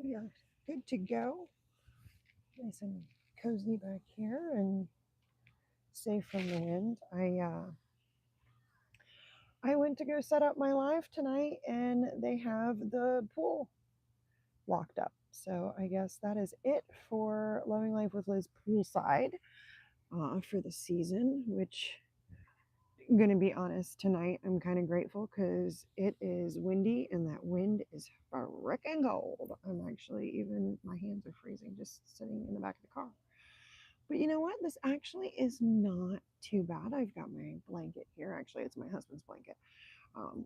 We are good to go. Nice and cozy back here and safe from the wind. I went to go set up my live tonight and they have the pool locked up. So I guess that is it for Loving Life with Liz poolside for the season, which I'm going to be honest tonight, I'm kind of grateful because it is windy and that wind is freaking cold. I'm actually, even my hands are freezing just sitting in the back of the car. But you know what? This actually is not too bad. I've got my blanket here. Actually, it's my husband's blanket. Um,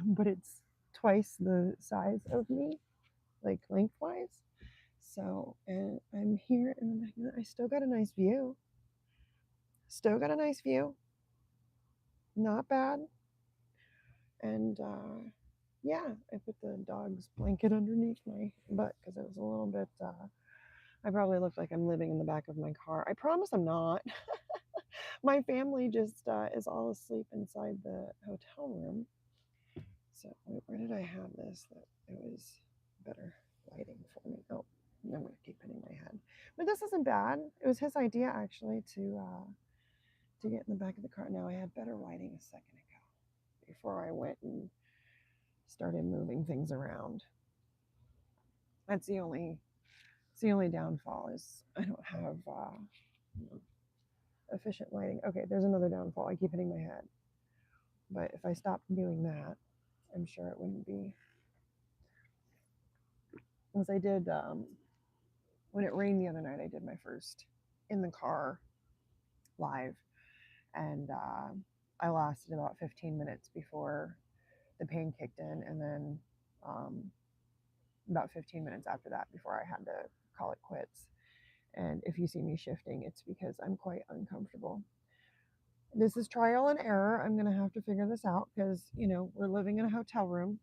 but it's twice the size of me, like lengthwise. So, and I'm here in the back. I still got a nice view. Still got a nice view. Not bad. And yeah, I put the dog's blanket underneath my butt because it was a little bit. I probably look like I'm living in the back of my car. I promise I'm not. My family just is all asleep inside the hotel room. So where did I have this? That it was better lighting for me. Oh, I'm going to keep hitting my head. But this isn't bad. It was his idea actually to get in the back of the car. Now I had better lighting a second ago before I went and started moving things around. That's the only downfall is I don't have efficient lighting. Okay, there's another downfall. I keep hitting my head. But if I stopped doing that, I'm sure it wouldn't be. As I did when it rained the other night, I did my first in the car live, and I lasted about 15 minutes before the pain kicked in, and then about 15 minutes after that before I had to call it quits. And if you see me shifting, it's because I'm quite uncomfortable. This is trial and error. I'm going to have to figure this out because, you know, we're living in a hotel room.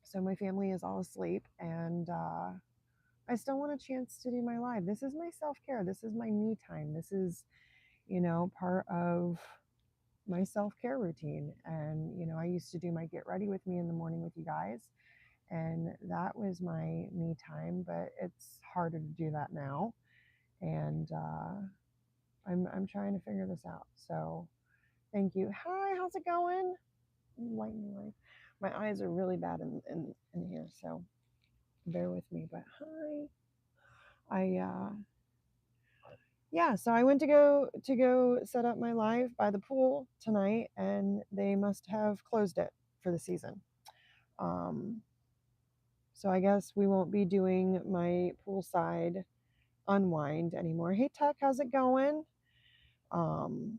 So my family is all asleep and I still want a chance to do my live. This is my self-care. This is my me time. This is, you know, part of my self-care routine. And, you know, I used to do my get ready with me in the morning with you guys. And that was my me time, but it's harder to do that now. And I'm trying to figure this out. So thank you. Hi, how's it going? Lightning life. My eyes are really bad in here, so bear with me. But hi. Yeah, so I went to go set up my live by the pool tonight, and they must have closed it for the season. So I guess we won't be doing my poolside unwind anymore. Hey Tuck, how's it going? Um,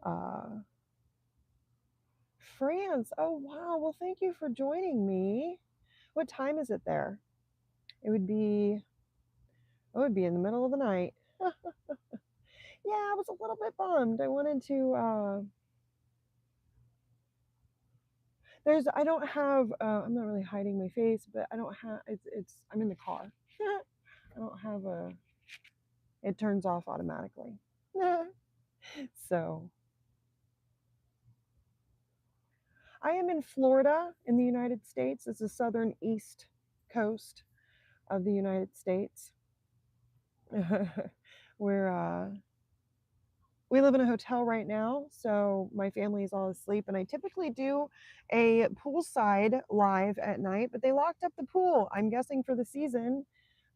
uh, France. Oh wow. Well, thank you for joining me. What time is it there? It would be in the middle of the night. Yeah, I was a little bit bummed. I wanted to I don't have I'm not really hiding my face, but I don't have it's I'm in the car. I don't have it turns off automatically. So I am in Florida in the United States. It's the southern east coast of the United States. Where we live in a hotel right now, so my family is all asleep, and I typically do a poolside live at night, but they locked up the pool, I'm guessing for the season.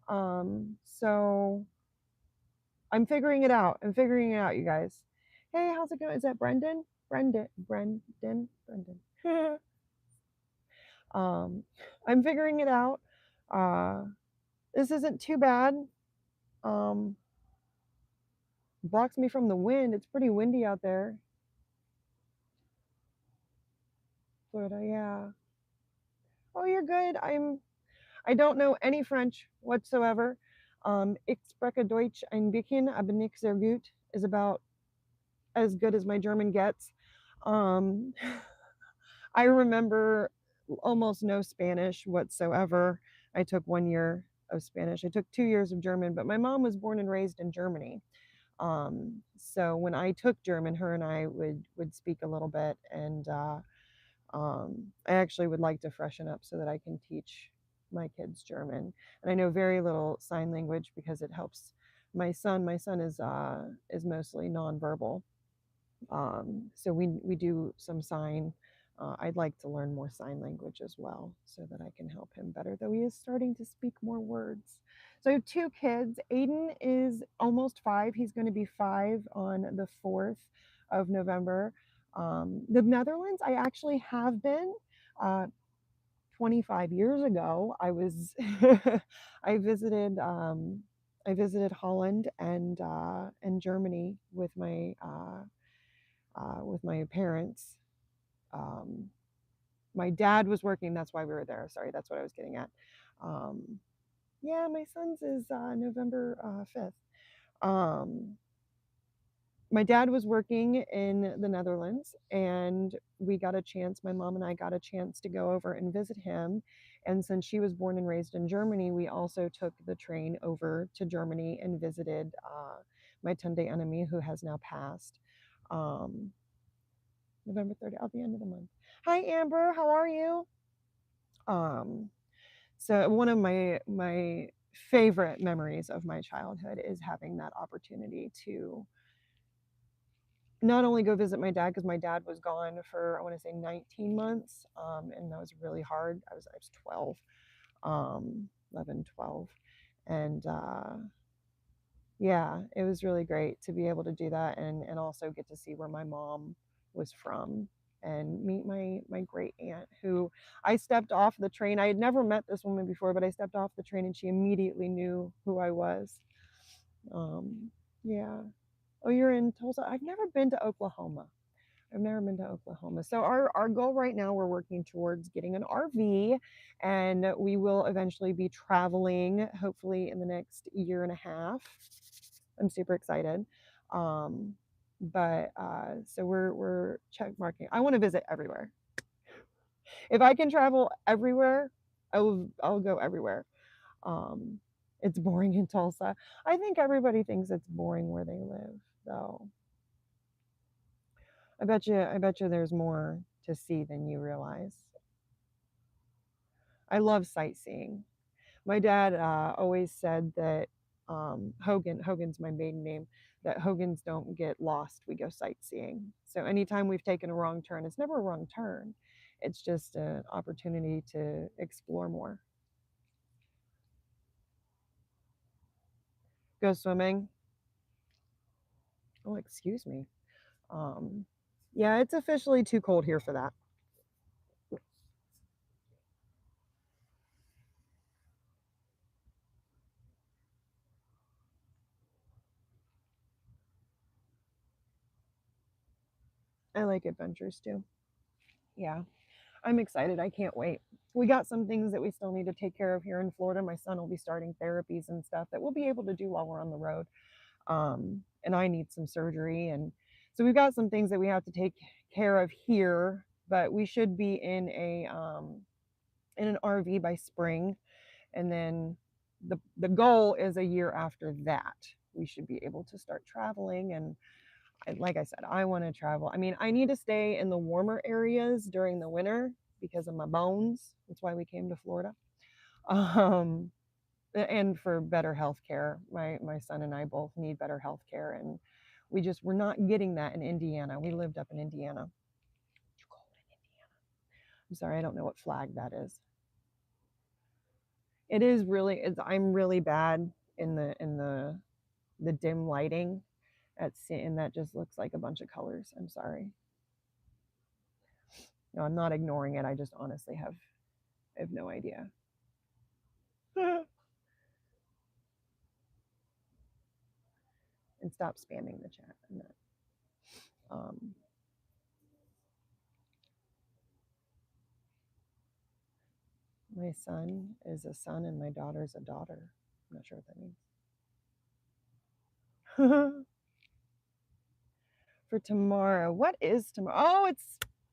So I'm figuring it out. You guys. Hey, how's it going? Is that Brendan? Brendan. I'm figuring it out. This isn't too bad. Blocks me from the wind. It's pretty windy out there. Florida, yeah. Oh, you're good. I don't know any French whatsoever. Ich spreche Deutsch ein bisschen, aber nicht sehr gut is about as good as my German gets. I remember almost no Spanish whatsoever. I took 1 year of Spanish. I took 2 years of German, but my mom was born and raised in Germany. So when I took German, her and I would speak a little bit, and I actually would like to freshen up so that I can teach my kids German, and I know very little sign language because it helps my son. My son is mostly nonverbal, so we do some sign. I'd like to learn more sign language as well so that I can help him better, though he is starting to speak more words. So I have two kids. Aiden is almost 5. He's going to be 5 on the 4th of November. The Netherlands, I actually have been. 25 years ago, I was I visited Holland and Germany with my parents. Um, my dad was working. That's why we were there. Sorry, that's what I was getting at. Um, yeah, my son's is November 5th. My dad was working in the Netherlands, and we got a chance, my mom and I got a chance to go over and visit him. And since she was born and raised in Germany, we also took the train over to Germany and visited my Tunde enemy, who has now passed. Um, November 30th, at the end of the month. Hi, Amber. How are you? Um, so one of my favorite memories of my childhood is having that opportunity to not only go visit my dad, because my dad was gone for, I want to say 19 months, and that was really hard. I was 12, 11, 12, and yeah, it was really great to be able to do that, and also get to see where my mom was from and meet my great aunt, who I stepped off the train. I had never met this woman before, but I stepped off the train and she immediately knew who I was. Yeah. Oh, you're in Tulsa? I've never been to Oklahoma. I've never been to Oklahoma. So our goal right now, we're working towards getting an RV, and we will eventually be traveling, hopefully in the next year and a half. I'm super excited. But so we're check marking. I want to visit everywhere. If I can travel everywhere, I'll go everywhere. Um, it's boring in Tulsa. I think everybody thinks it's boring where they live, though. I bet you there's more to see than you realize. I love sightseeing. My dad always said that Hogan's my maiden name, that Hogan's don't get lost, we go sightseeing. So anytime we've taken a wrong turn, it's never a wrong turn. It's just an opportunity to explore more. Go swimming. Oh, excuse me. Yeah, it's officially too cold here for that. I like adventures too. Yeah. I'm excited. I can't wait. We got some things that we still need to take care of here in Florida. My son will be starting therapies and stuff that we'll be able to do while we're on the road. And I need some surgery. And so we've got some things that we have to take care of here, but we should be in an RV by spring. And then the goal is a year after that, we should be able to start traveling. And like I said, I want to travel. I mean, I need to stay in the warmer areas during the winter because of my bones. That's why we came to Florida. Um, and for better health care. My son and I both need better health care, and we're not getting that in Indiana. We lived up in Indiana. What you call it in Indiana? I'm sorry, I don't know what flag that is. It is really, I'm really bad in the dim lighting and that just looks like a bunch of colors. I'm sorry. No, I'm not ignoring it. I just honestly I have no idea. And stop spamming the chat. I'm not. My son is a son and my daughter's a daughter. I'm not sure what that means. For tomorrow. What is tomorrow? Oh,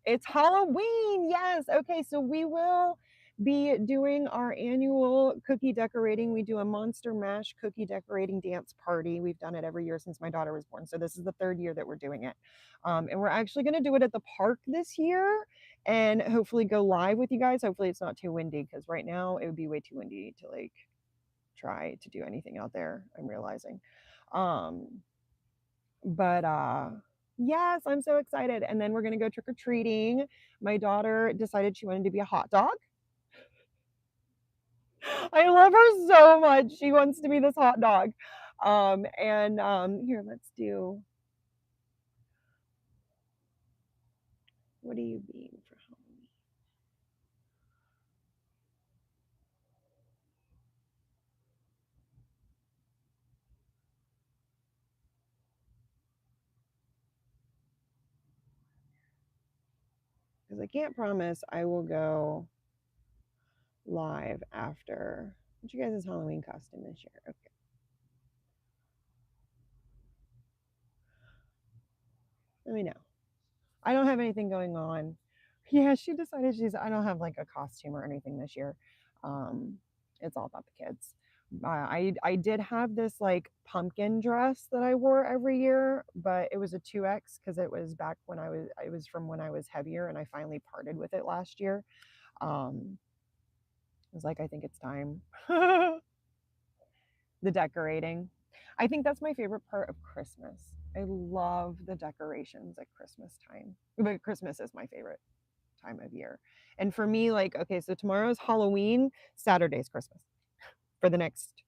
it's Halloween. Yes. Okay, so we will be doing our annual cookie decorating. We do a Monster Mash cookie decorating dance party. We've done it every year since my daughter was born. So this is the 3rd year that we're doing it. And we're actually going to do it at the park this year. and hopefully go live with you guys. Hopefully it's not too windy, because right now it would be way too windy to like try to do anything out there, I'm realizing. But yes, I'm so excited. And then we're gonna go trick or treating. My daughter decided she wanted to be a hot dog. I love her so much. She wants to be this hot dog. Here, let's do, what are you being for Halloween? Because I can't promise I will go live after. What's you guys' Halloween costume this year? Okay. Let me know. I don't have anything going on. Yeah, she decided I don't have like a costume or anything this year. Um, it's all about the kids. I did have this like pumpkin dress that I wore every year, but it was a 2X because it was back when it was from when I was heavier, and I finally parted with it last year. I was like, I think it's time. The decorating. I think that's my favorite part of Christmas. I love the decorations at Christmas time. But Christmas is my favorite time of year. And for me, like, okay, so tomorrow's Halloween, Saturday's Christmas for the next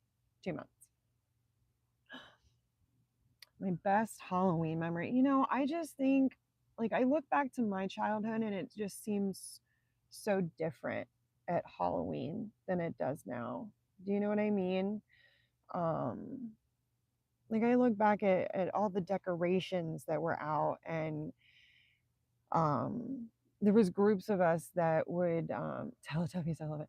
2 months. My best Halloween memory, I just think, like, I look back to my childhood and it just seems so different at Halloween than it does now. Do you know what I mean? Um, like I look back at all the decorations that were out, and there was groups of us that would Teletubbies, I love it.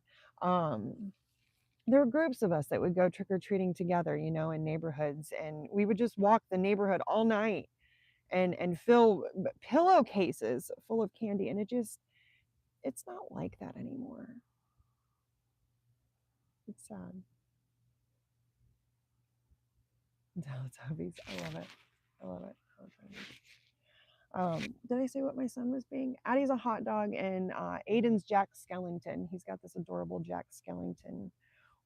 There were groups of us that would go trick-or-treating together, in neighborhoods, and we would just walk the neighborhood all night and fill pillowcases full of candy, and it's not like that anymore. It's sad. Teletubbies, I love it. I love it. Did I say what my son was being? Addie's a hot dog, and Aiden's Jack Skellington. He's got this adorable Jack Skellington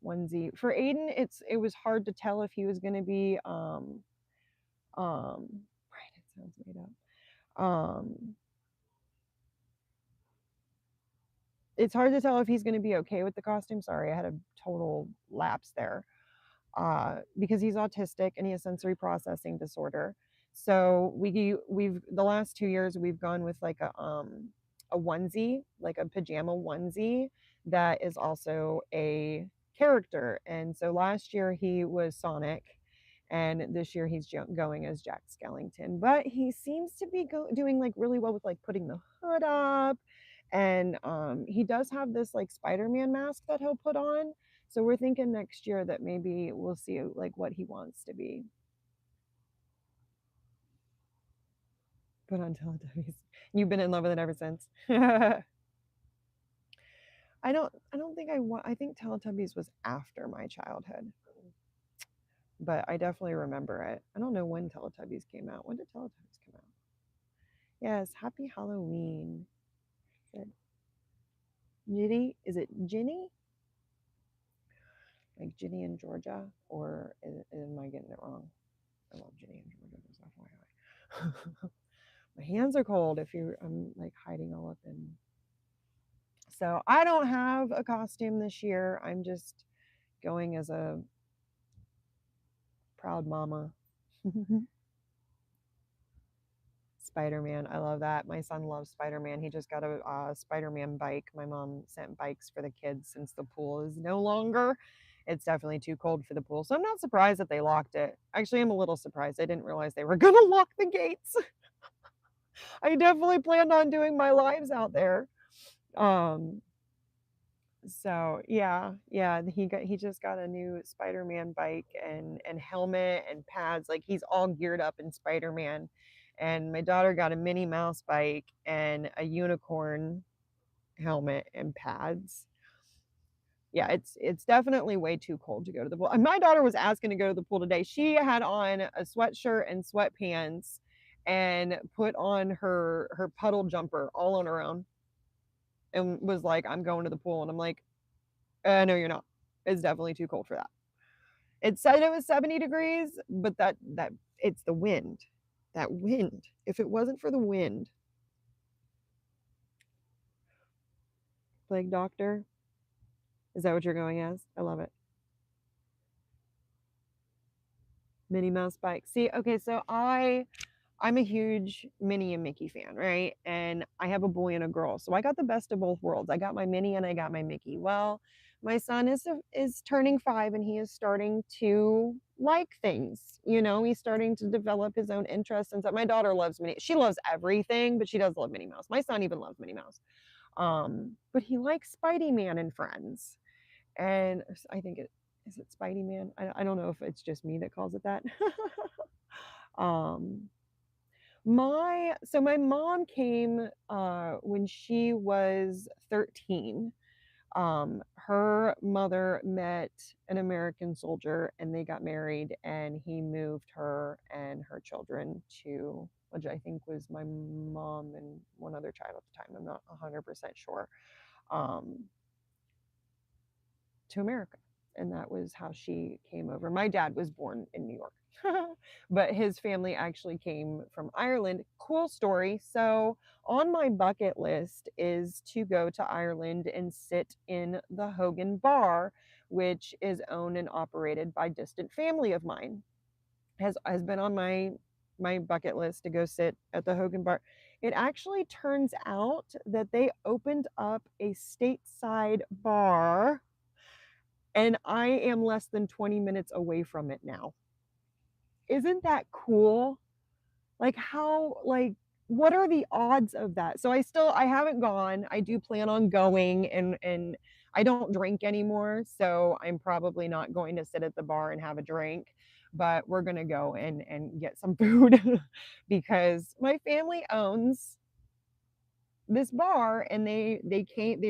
onesie. For Aiden, it was hard to tell if he was going to be right. It sounds made up. It's hard to tell if he's going to be okay with the costume. Sorry, I had a total lapse there. Because he's autistic and he has sensory processing disorder. So we've the last 2 years we've gone with like a onesie, like a pajama onesie that is also a character. And so last year he was Sonic, and this year he's going as Jack Skellington. But he seems to be doing like really well with like putting the hood up, and he does have this like Spider-Man mask that he'll put on. So we're thinking next year that maybe we'll see like what he wants to be. Put on Teletubbies. You've been in love with it ever since. I don't think I want. I think Teletubbies was after my childhood, but I definitely remember it. I don't know when Teletubbies came out. When did Teletubbies come out? Yes, Happy Halloween. Is it Ginny? Is it Ginny? Like Ginny in Georgia, or am I getting it wrong? I love Ginny in Georgia. Just FYI. My hands are cold if I'm like hiding all up in. So I don't have a costume this year. I'm just going as a proud mama. Spider-Man, I love that. My son loves Spider-Man. He just got a Spider-Man bike. My mom sent bikes for the kids since the pool is no longer. It's definitely too cold for the pool. So I'm not surprised that they locked it. Actually, I'm a little surprised. I didn't realize they were going to lock the gates. I definitely planned on doing my lives out there. So yeah, he just got a new Spider-Man bike and helmet and pads. Like he's all geared up in Spider-Man. And my daughter got a Minnie Mouse bike and a unicorn helmet and pads. Yeah, it's definitely way too cold to go to the pool. And my daughter was asking to go to the pool today. She had on a sweatshirt and sweatpants and put on her puddle jumper all on her own. and was like, I'm going to the pool. And I'm like, no, you're not. It's definitely too cold for that. It said it was 70 degrees, but that it's the wind. That wind. If it wasn't for the wind, plague doctor, is that what you're going as? I love it. Minnie Mouse bike. See, okay, so I'm a huge Minnie and Mickey fan, right? And I have a boy and a girl. So I got the best of both worlds. I got my Minnie and I got my Mickey. Well, my son is turning 5 and he is starting to like things. You know, he's starting to develop his own interests. And so my daughter loves Minnie. She loves everything, but she does love Minnie Mouse. My son even loves Minnie Mouse. But he likes Spidey Man and Friends. And I think it is it Spidey Man. I don't know if it's just me that calls it that. um my mom came when she was 13. Her mother met an American soldier and they got married, and he moved her and her children to, which I think was my mom and one other child at the time, I'm not 100% sure, um, to America. And that was how she came over. My dad was born in New York, but his family actually came from Ireland. Cool story. So, on my bucket list is to go to Ireland and sit in the Hogan Bar, which is owned and operated by a distant family of mine. Has been on my bucket list to go sit at the Hogan Bar. It actually turns out that they opened up a stateside bar and I am less than 20 minutes away from it now. Isn't that cool? Like what are the odds of that? So I haven't gone. I do plan on going, and I don't drink anymore, so I'm probably not going to sit at the bar and have a drink, but we're going to go and get some food because my family owns this bar, and they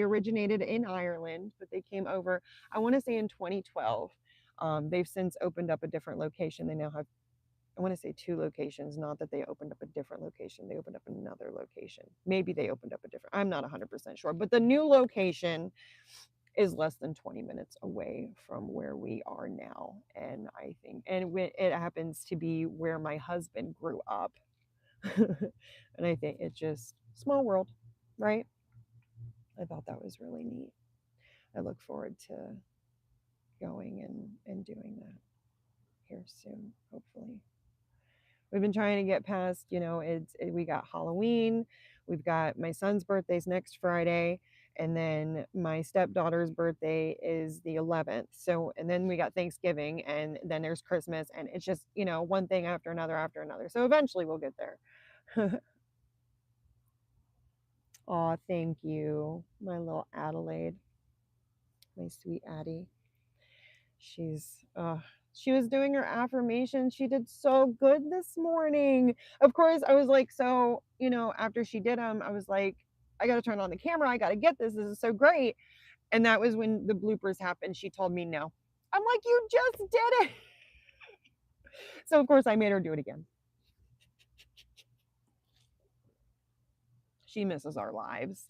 originated in Ireland, but they came over, I want to say, in 2012. They've since opened up a different location. They now have, I want to say, 2 locations. Not that they opened up a different location, they opened up another location. Maybe they opened up a different, I'm not 100% sure, but the new location is less than 20 minutes away from where we are now. And I think, and it happens to be where my husband grew up. And I think it's just small world, right? I thought that was really neat. I look forward to going and doing that here soon, hopefully. We've been trying to get past, we got Halloween, we've got my son's birthday's next Friday, and then my stepdaughter's birthday is the 11th. So, and then we got Thanksgiving, and then there's Christmas, and it's just, one thing after another after another. So eventually we'll get there. Aw, thank you, my little Adelaide, my sweet Addie. She was doing her affirmation. She did so good this morning. Of course, I was like, so, after she did them, I was like, I got to turn on the camera. I got to get this. This is so great. And that was when the bloopers happened. She told me no. I'm like, you just did it. So, of course, I made her do it again. She misses our lives.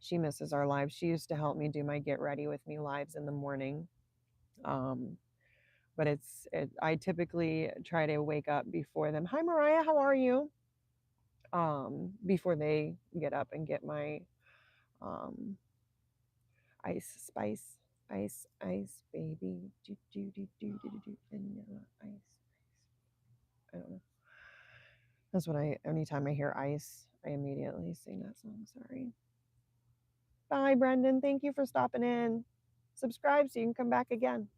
She misses our lives. She used to help me do my get ready with me lives in the morning. But I typically try to wake up before them. Hi, Mariah, how are you? Before they get up and get my ice spice, ice baby, do vanilla ice. I don't know. That's what anytime I hear ice, I immediately sing that song. Sorry. Bye, Brendan. Thank you for stopping in. Subscribe so you can come back again.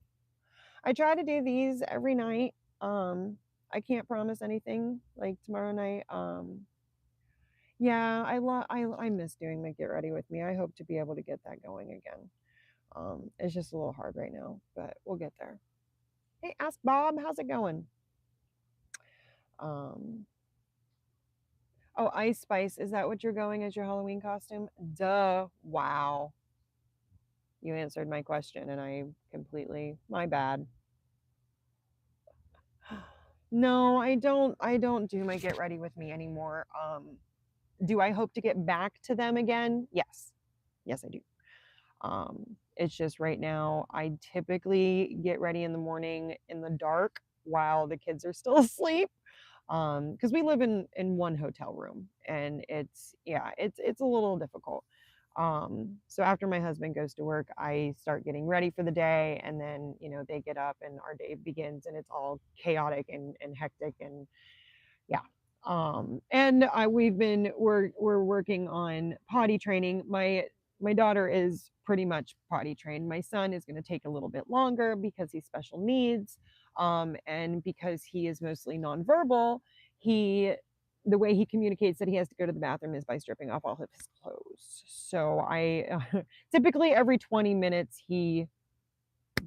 I try to do these every night. I can't promise anything like tomorrow night. Yeah, I miss doing my get ready with me. I hope to be able to get that going again. It's just a little hard right now, but we'll get there. Hey, ask Bob, how's it going? Oh, Ice Spice, is that what you're going as your Halloween costume? Duh. Wow. You answered my question and I completely, my bad. No, I don't do my get ready with me anymore. Do I hope to get back to them again? Yes. Yes, I do. It's just right now, I typically get ready in the morning in the dark while the kids are still asleep. Because we live in one hotel room, and it's a little difficult. So after my husband goes to work, I start getting ready for the day, and then they get up and our day begins, and it's all chaotic and hectic, and yeah. And we're working on potty training. My daughter is pretty much potty trained. My son is going to take a little bit longer because he's special needs, and because he is mostly nonverbal. He The way he communicates that he has to go to the bathroom is by stripping off all of his clothes. So I typically every 20 minutes he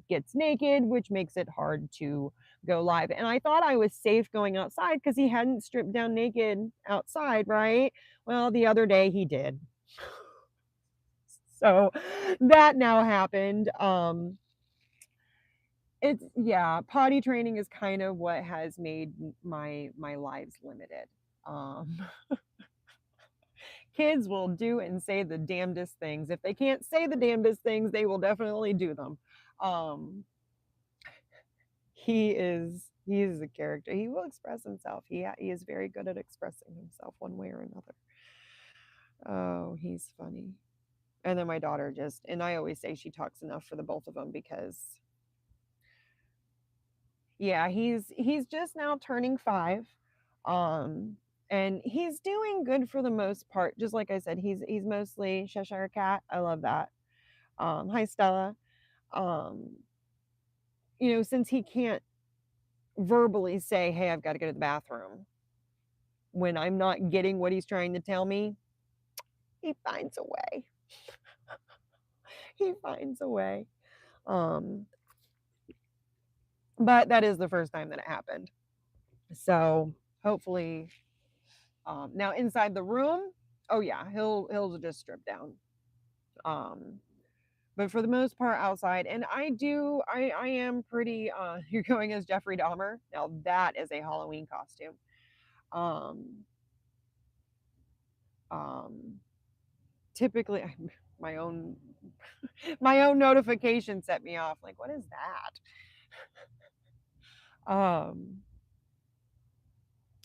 gets naked, which makes it hard to go live. And I thought I was safe going outside because he hadn't stripped down naked outside, right? Well, the other day he did. So that now happened. It's yeah, potty training is kind of what has made my lives limited. Um Kids will do and say the damnedest things. If they can't say the damnedest things, they will definitely do them. Um he is a character. He will express himself. He is very good at expressing himself one way or another. Oh, he's funny. And then my daughter and I always say she talks enough for the both of them because yeah, he's just now turning 5. Um and he's doing good for the most part. Just like I said, he's mostly Cheshire cat. I love that. Hi Stella. Um since he can't verbally say, "Hey, I've got to go to the bathroom," when I'm not getting what he's trying to tell me, he finds a way. He finds a way. Um, but that is the first time that it happened. So hopefully, now inside the room, oh yeah, he'll just strip down. Um, but for the most part outside, and I am pretty. You're going as Jeffrey Dahmer. Now that is a Halloween costume. Um, um, typically, my own my own notification set me off. Like, what is that?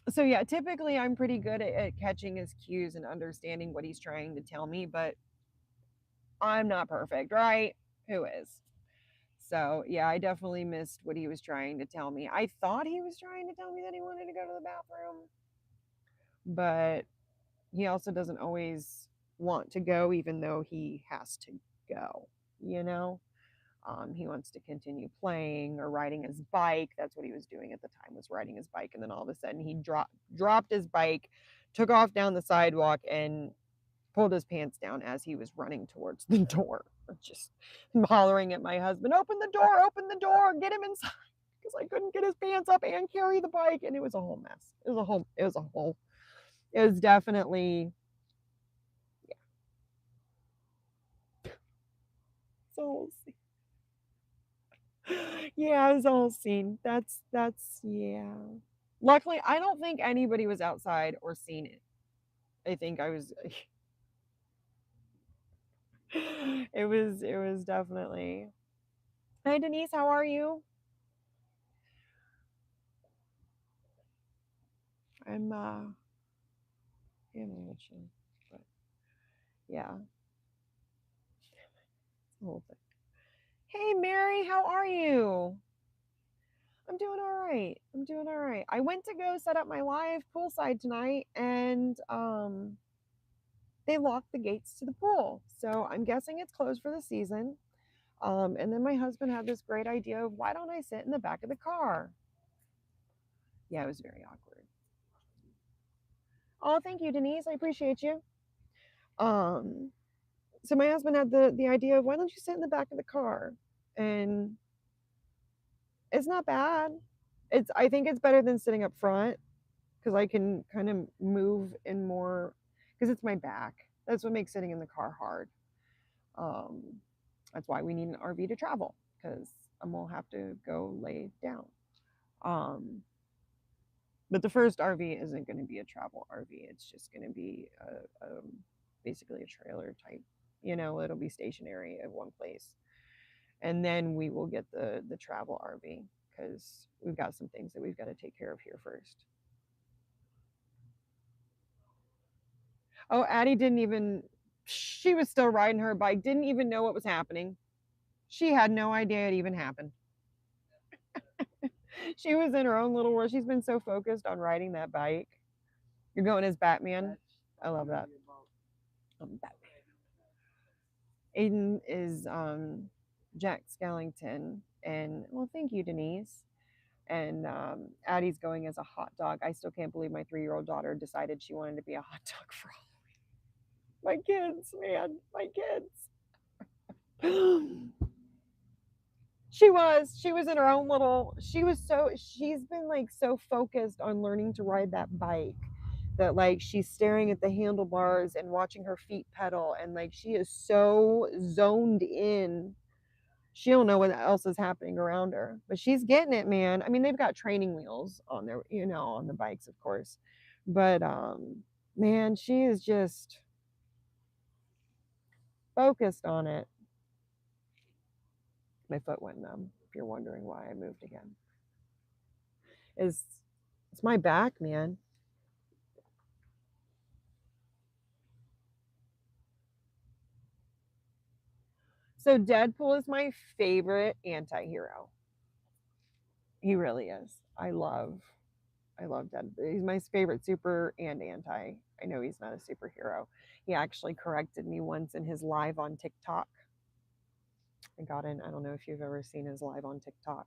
So yeah, typically I'm pretty good at catching his cues and understanding what he's trying to tell me, but I'm not perfect, right? Who is? So yeah, I definitely missed what he was trying to tell me. I thought he was trying to tell me that he wanted to go to the bathroom, but he also doesn't always want to go, even though he has to go, you know? He wants to continue playing or riding his bike. That's what he was doing at the time, was riding his bike. And then all of a sudden he dropped his bike, took off down the sidewalk, and pulled his pants down as he was running towards the door. Just hollering at my husband, open the door, get him inside. Because I couldn't get his pants up and carry the bike. And it was a whole mess. It was definitely, yeah. So yeah, it was a whole scene. Yeah. Luckily, I don't think anybody was outside or seen it. I think I was it was definitely. Hi Denise, how are you? I'm yeah, I'm watching, but yeah, it's the whole thing. Hey Mary, how are you? I'm doing all right. I'm doing all right. I went to go set up my live poolside tonight, and they locked the gates to the pool. So I'm guessing it's closed for the season. And then my husband had this great idea of, why don't I sit in the back of the car? Yeah, it was very awkward. Oh, thank you, Denise. I appreciate you. Um, so my husband had the idea of, why don't you sit in the back of the car? And it's not bad. I think it's better than sitting up front because I can kind of move in more, because it's my back. That's what makes sitting in the car hard. Um, that's why we need an RV to travel, because I'm gonna have to go lay down. Um, But the first RV isn't going to be a travel RV. It's just going to be basically a trailer type. It'll be stationary at one place, and then we will get the travel RV because we've got some things that we've got to take care of here first. Oh, Addie didn't even. She was still riding her bike. Didn't even know what was happening. She had no idea it even happened. She was in her own little world. She's been so focused on riding that bike. You're going as Batman. I love that. Batman. Aiden is Jack Skellington, and well, thank you, Denise. And Addie's going as a hot dog. I still can't believe my 3-year-old daughter decided she wanted to be a hot dog for Halloween. My kids, man, my kids. She was in her own little. She's been like so focused on learning to ride that bike that like she's staring at the handlebars and watching her feet pedal, and like she is so zoned in. She don't know what else is happening around her, but she's getting it, man. I mean, they've got training wheels on their, on the bikes, of course, but man, she is just focused on it. My foot went numb. If you're wondering why I moved again, it's my back, man. So Deadpool is my favorite anti-hero. He really is. I love Deadpool. He's my favorite super and anti. I know he's not a superhero. He actually corrected me once in his live on TikTok. I got in. I don't know if you've ever seen his live on TikTok,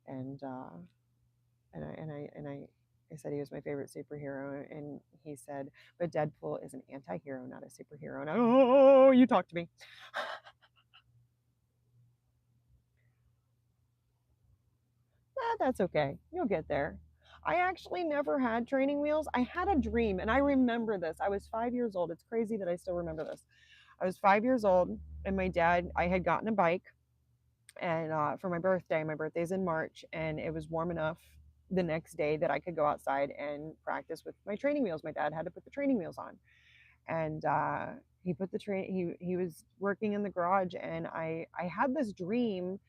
and I said he was my favorite superhero, and he said, "But Deadpool is an anti-hero, not a superhero." And oh, you talk to me. That's okay. You'll get there. I actually never had training wheels. I had a dream, and I remember this. I was 5 years old. It's crazy that I still remember this. I was 5 years old, and I had gotten a bike, and for my birthday's in March, and it was warm enough the next day that I could go outside and practice with my training wheels. My dad had to put the training wheels on, and he put the he was working in the garage, and I had this dream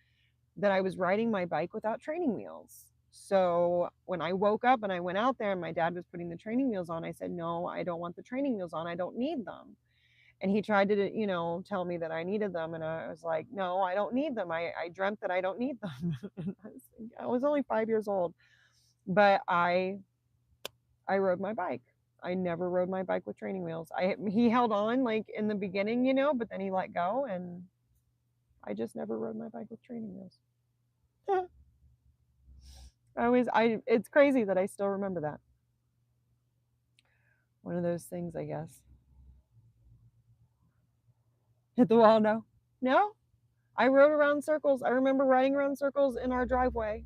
that I was riding my bike without training wheels. So when I woke up and I went out there and my dad was putting the training wheels on, I said, "No, I don't want the training wheels on. I don't need them." And he tried to, tell me that I needed them. And I was like, "No, I don't need them. I dreamt that I don't need them." I was only 5 years old, but I rode my bike. I never rode my bike with training wheels. He held on like in the beginning, but then he let go, and I just never rode my bike with training wheels. It's crazy that I still remember that. One of those things, I guess. Hit the wall, no. No? I rode around circles. I remember riding around circles in our driveway.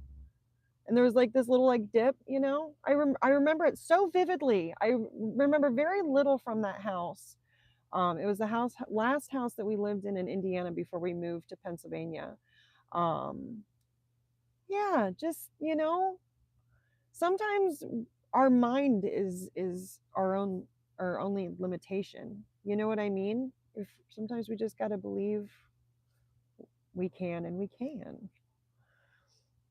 And there was like this little like dip, I remember it so vividly. I remember very little from that house. It was the last house that we lived in Indiana before we moved to Pennsylvania. Yeah, just, sometimes our mind is our only limitation. You know what I mean? If sometimes we just got to believe we can, and we can.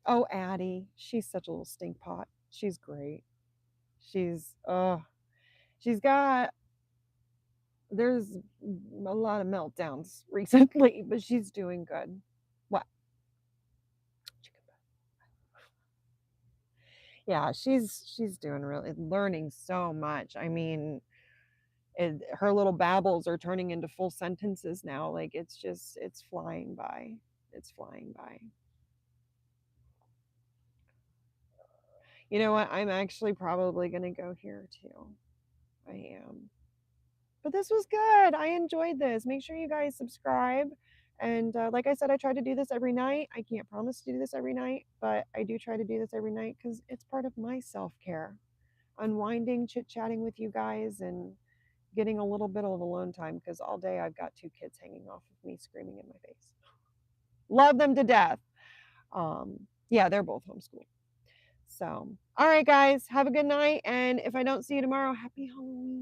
Oh, Addie, she's such a little stink pot. She's great. She's got there's a lot of meltdowns recently, but she's doing good. What? Yeah, she's doing really learning so much. I mean, her little babbles are turning into full sentences now. Like it's flying by. It's flying by. You know what? I'm actually probably going to go here too. I am. But this was good. I enjoyed this. Make sure you guys subscribe. And like I said, I try to do this every night. I can't promise to do this every night, but I do try to do this every night because it's part of my self care. Unwinding, chit chatting with you guys, and getting a little bit of alone time because all day I've got 2 kids hanging off of me screaming in my face. Love them to death. Yeah, they're both homeschooled. So, all right, guys, have a good night. And if I don't see you tomorrow, happy Halloween.